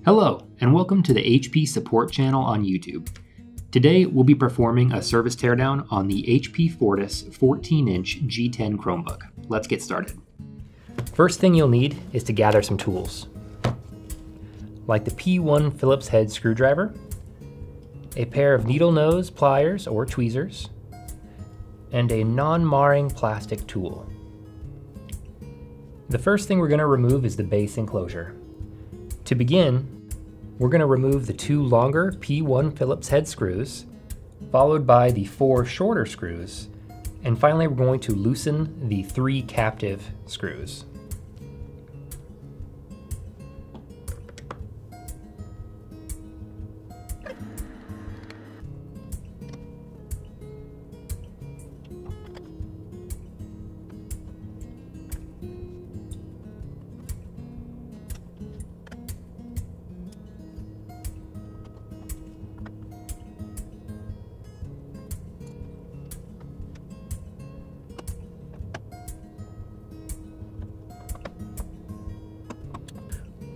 Hello, and welcome to the HP support channel on YouTube. Today, we'll be performing a service teardown on the HP Fortis 14-inch G10 Chromebook. Let's get started. First thing you'll need is to gather some tools, like the P1 Phillips head screwdriver, a pair of needle nose pliers or tweezers, and a non-marring plastic tool. The first thing we're going to remove is the base enclosure. To begin, we're going to remove the 2 longer P1 Phillips head screws, followed by the 4 shorter screws, and finally we're going to loosen the 3 captive screws.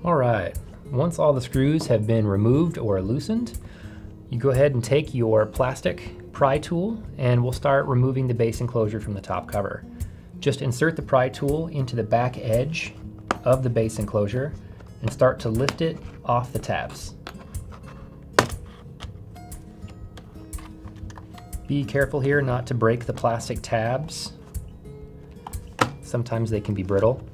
Alright, once all the screws have been removed or loosened, you go ahead and take your plastic pry tool and we'll start removing the base enclosure from the top cover. Just insert the pry tool into the back edge of the base enclosure and start to lift it off the tabs. Be careful here not to break the plastic tabs. Sometimes they can be brittle.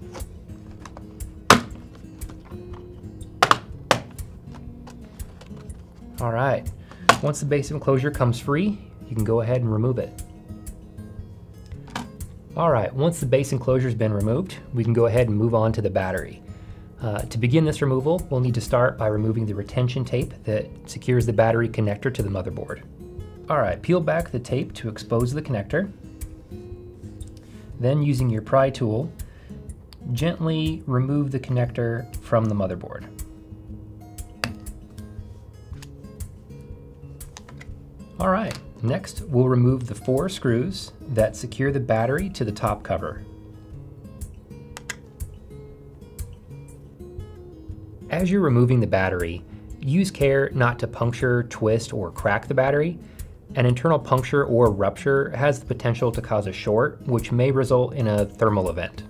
All right, once the base enclosure comes free, you can go ahead and remove it. All right, once the base enclosure's been removed, we can go ahead and move on to the battery. To begin this removal, we'll need to start by removing the retention tape that secures the battery connector to the motherboard. All right, peel back the tape to expose the connector. Then using your pry tool, gently remove the connector from the motherboard. All right, next we'll remove the 4 screws that secure the battery to the top cover. As you're removing the battery, use care not to puncture, twist, or crack the battery. An internal puncture or rupture has the potential to cause a short, which may result in a thermal event.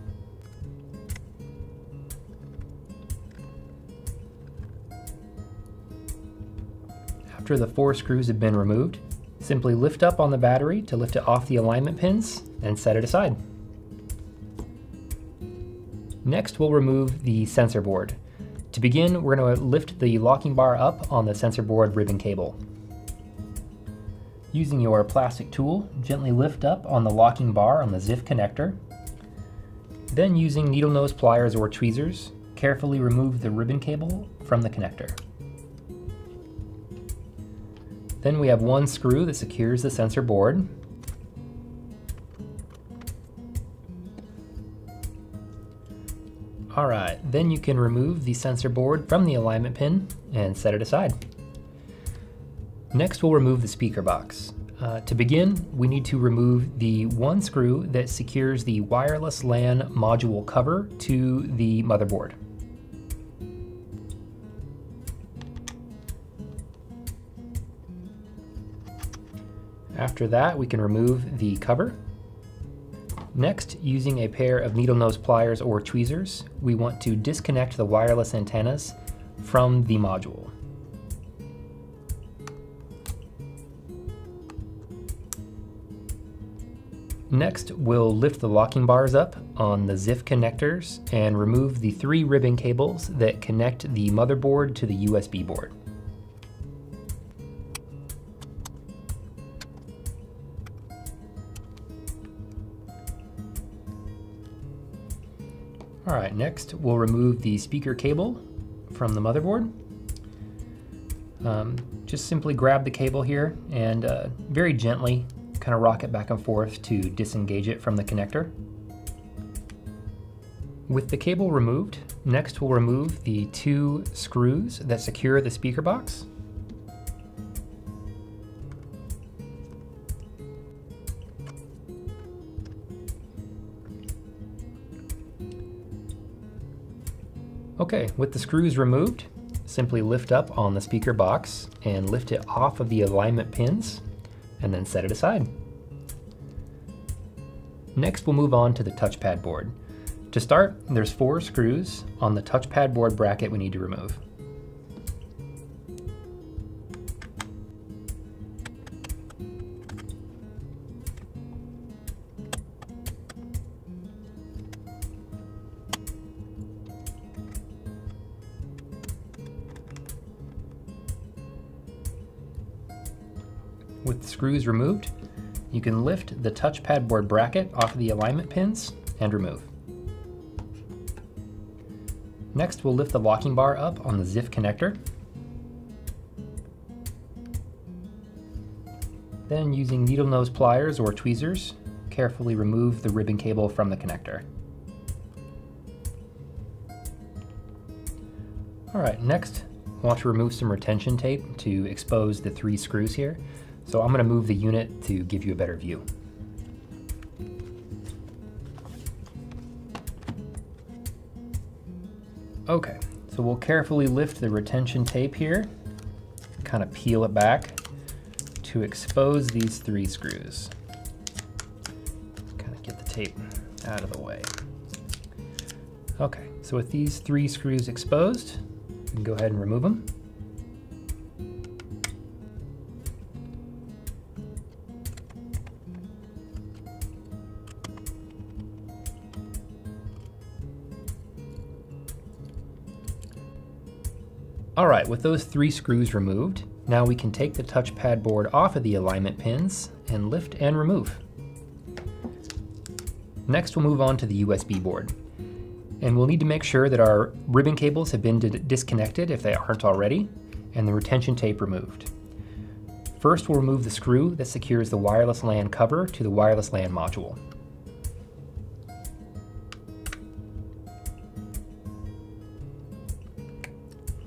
After the 4 screws have been removed, simply lift up on the battery to lift it off the alignment pins and set it aside. Next, we'll remove the sensor board. To begin, we're going to lift the locking bar up on the sensor board ribbon cable. Using your plastic tool, gently lift up on the locking bar on the ZIF connector. Then using needle nose pliers or tweezers, carefully remove the ribbon cable from the connector. Then we have 1 screw that secures the sensor board. Alright, then you can remove the sensor board from the alignment pin and set it aside. Next we'll remove the speaker box. To begin, we need to remove the 1 screw that secures the wireless LAN module cover to the motherboard. After that, we can remove the cover. Next, using a pair of needle nose pliers or tweezers, we want to disconnect the wireless antennas from the module. Next, we'll lift the locking bars up on the ZIF connectors and remove the 3 ribbon cables that connect the motherboard to the USB board. All right, next we'll remove the speaker cable from the motherboard. Just simply grab the cable here and very gently kind of rock it back and forth to disengage it from the connector. With the cable removed, next we'll remove the 2 screws that secure the speaker box. Okay, with the screws removed, simply lift up on the speaker box and lift it off of the alignment pins and then set it aside. Next, we'll move on to the touchpad board. To start, there's 4 screws on the touchpad board bracket we need to remove. With the screws removed, you can lift the touchpad board bracket off of the alignment pins and remove. Next, we'll lift the locking bar up on the ZIF connector. Then, using needle nose pliers or tweezers, carefully remove the ribbon cable from the connector. Alright, next, I want to remove some retention tape to expose the 3 screws here. So I'm going to move the unit to give you a better view. Okay, so we'll carefully lift the retention tape here, kind of peel it back to expose these 3 screws. Kind of get the tape out of the way. Okay, so with these 3 screws exposed, we can go ahead and remove them. Alright, with those 3 screws removed, now we can take the touchpad board off of the alignment pins and lift and remove. Next, we'll move on to the USB board. And we'll need to make sure that our ribbon cables have been disconnected if they aren't already, and the retention tape removed. First, we'll remove the screw that secures the wireless LAN cover to the wireless LAN module.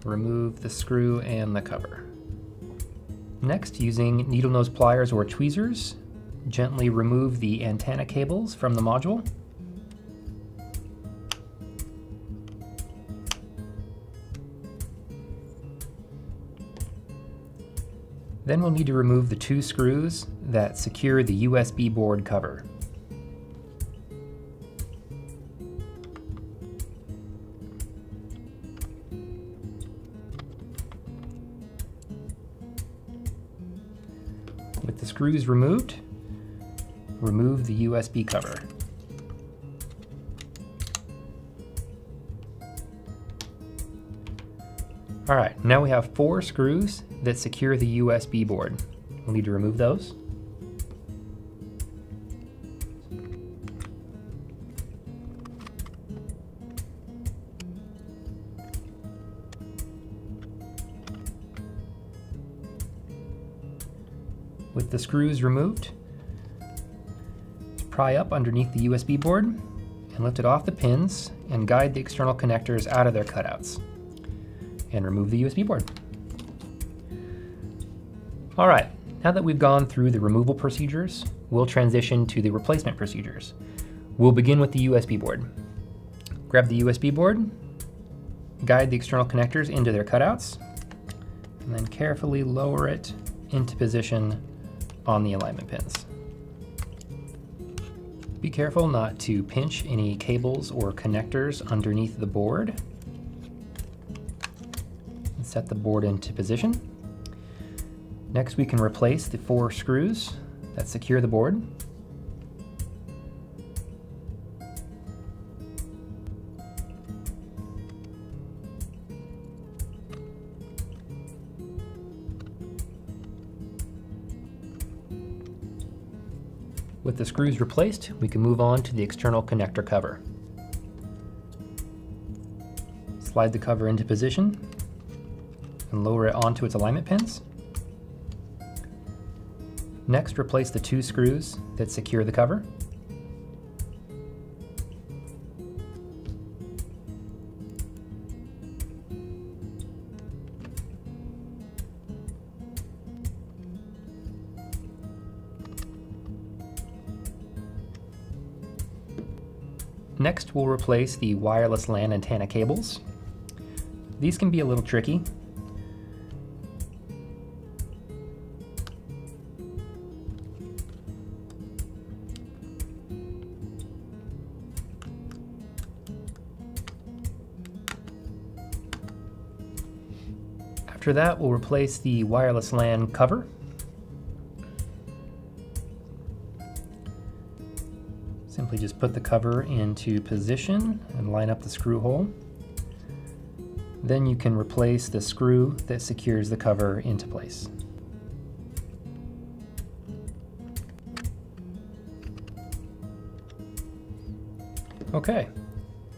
Remove the screw and the cover. Next, using needle nose pliers or tweezers, gently remove the antenna cables from the module. Then we'll need to remove the 2 screws that secure the USB board cover. With the screws removed, remove the USB cover. Alright, now we have 4 screws that secure the USB board. We'll need to remove those. With the screws removed, pry up underneath the USB board and lift it off the pins and guide the external connectors out of their cutouts. And remove the USB board. All right, now that we've gone through the removal procedures, we'll transition to the replacement procedures. We'll begin with the USB board. Grab the USB board, guide the external connectors into their cutouts, and then carefully lower it into position on the alignment pins. Be careful not to pinch any cables or connectors underneath the board. And set the board into position. Next, we can replace the 4 screws that secure the board. With the screws replaced, we can move on to the external connector cover. Slide the cover into position and lower it onto its alignment pins. Next, replace the 2 screws that secure the cover. Next, we'll replace the wireless LAN antenna cables. These can be a little tricky. After that, we'll replace the wireless LAN cover. Simply just put the cover into position and line up the screw hole. Then you can replace the screw that secures the cover into place. Okay,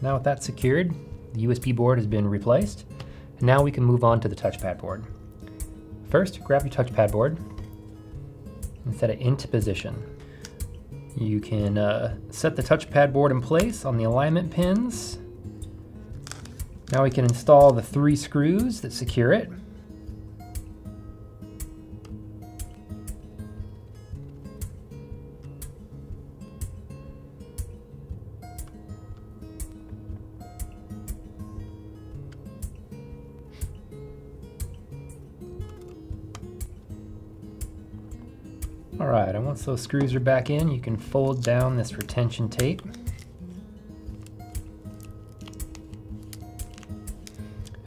now with that secured, the USB board has been replaced. Now we can move on to the touchpad board. First, grab your touchpad board and set it into position. You can set the touchpad board in place on the alignment pins. Now we can install the 3 screws that secure it. All right, and once those screws are back in, you can fold down this retention tape.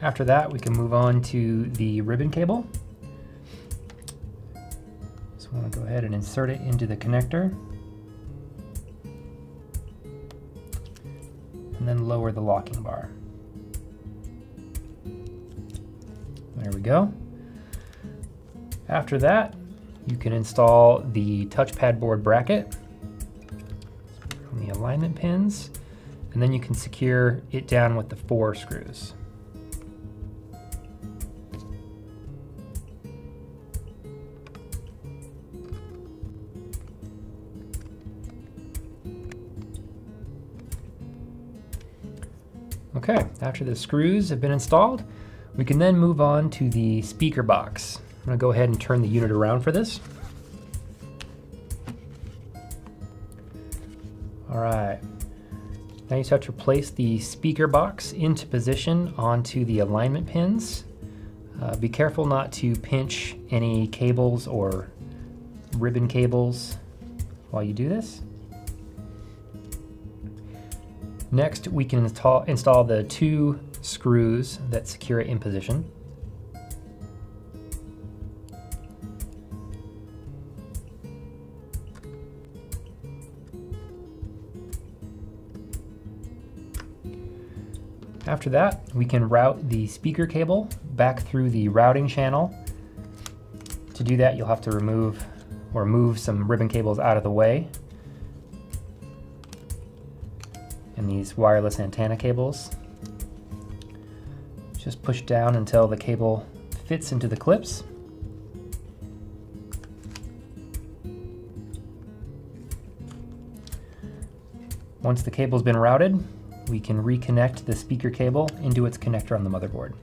After that, we can move on to the ribbon cable. So I want to go ahead and insert it into the connector. And then lower the locking bar. There we go. After that, you can install the touchpad board bracket on the alignment pins, and then you can secure it down with the 4 screws. Okay, after the screws have been installed, we can then move on to the speaker box. I'm going to go ahead and turn the unit around for this. All right, now you just have to place the speaker box into position onto the alignment pins. Be careful not to pinch any cables or ribbon cables while you do this. Next, we can install the 2 screws that secure it in position. After that, we can route the speaker cable back through the routing channel. To do that, you'll have to move some ribbon cables out of the way. And these wireless antenna cables. Just push down until the cable fits into the clips. Once the cable's been routed, we can reconnect the speaker cable into its connector on the motherboard.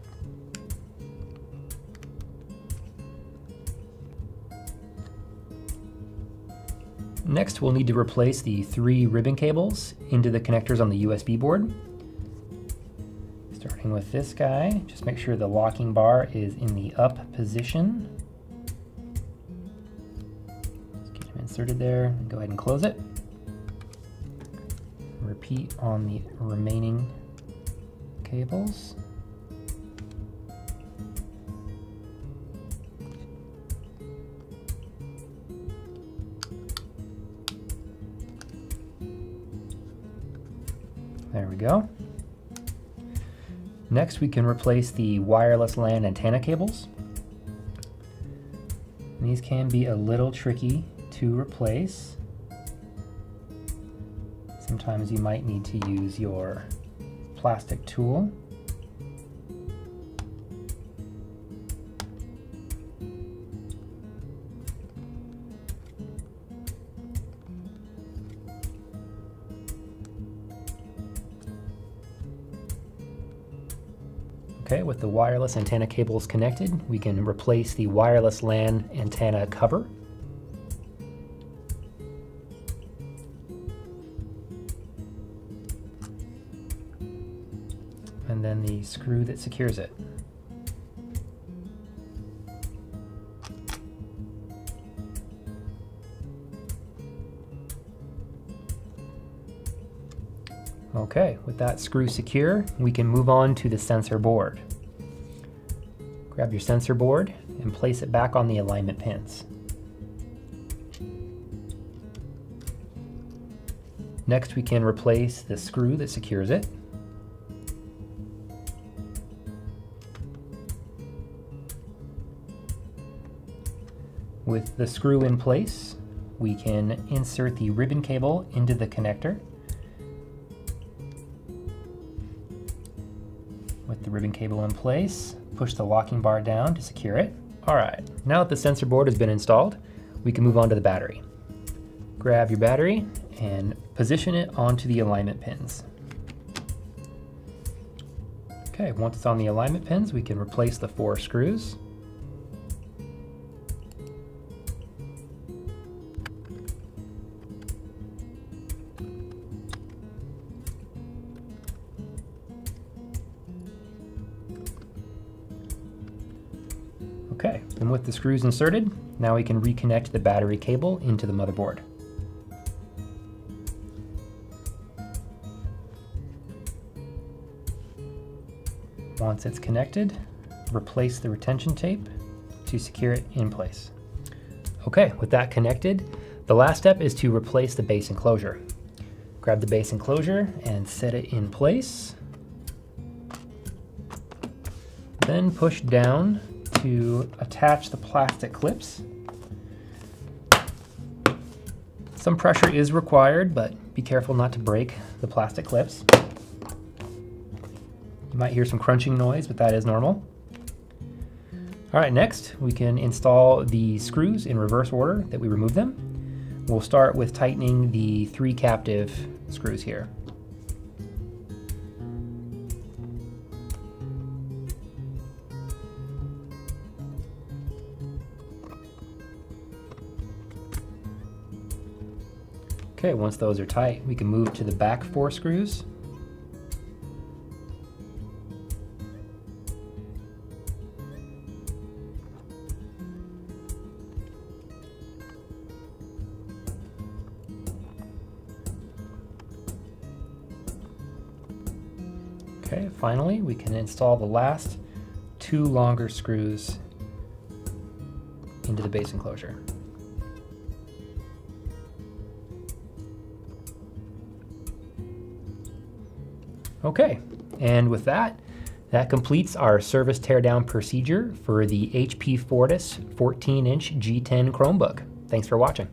Next, we'll need to replace the 3 ribbon cables into the connectors on the USB board. Starting with this guy, just make sure the locking bar is in the up position. Just get him inserted there, and go ahead and close it. Repeat on the remaining cables. There we go. Next, we can replace the wireless LAN antenna cables. And these can be a little tricky to replace. Sometimes you might need to use your plastic tool. Okay, with the wireless antenna cables connected, we can replace the wireless LAN antenna cover. and then the screw that secures it. Okay, with that screw secure, we can move on to the sensor board. Grab your sensor board and place it back on the alignment pins. Next, we can replace the screw that secures it. With the screw in place, we can insert the ribbon cable into the connector. With the ribbon cable in place, push the locking bar down to secure it. All right, now that the sensor board has been installed, we can move on to the battery. Grab your battery and position it onto the alignment pins. Okay, once it's on the alignment pins, we can replace the 4 screws. Okay, and with the screws inserted, now we can reconnect the battery cable into the motherboard. Once it's connected, replace the retention tape to secure it in place. Okay, with that connected, the last step is to replace the base enclosure. Grab the base enclosure and set it in place. Then push down to attach the plastic clips. Some pressure is required, but be careful not to break the plastic clips. You might hear some crunching noise, but that is normal. All right, next we can install the screws in reverse order that we removed them. We'll start with tightening the 3 captive screws here. Okay, once those are tight, we can move to the back 4 screws. Okay, finally, we can install the last 2 longer screws into the base enclosure. Okay, and with that, that completes our service teardown procedure for the HP Fortis 14-inch G10 Chromebook. Thanks for watching.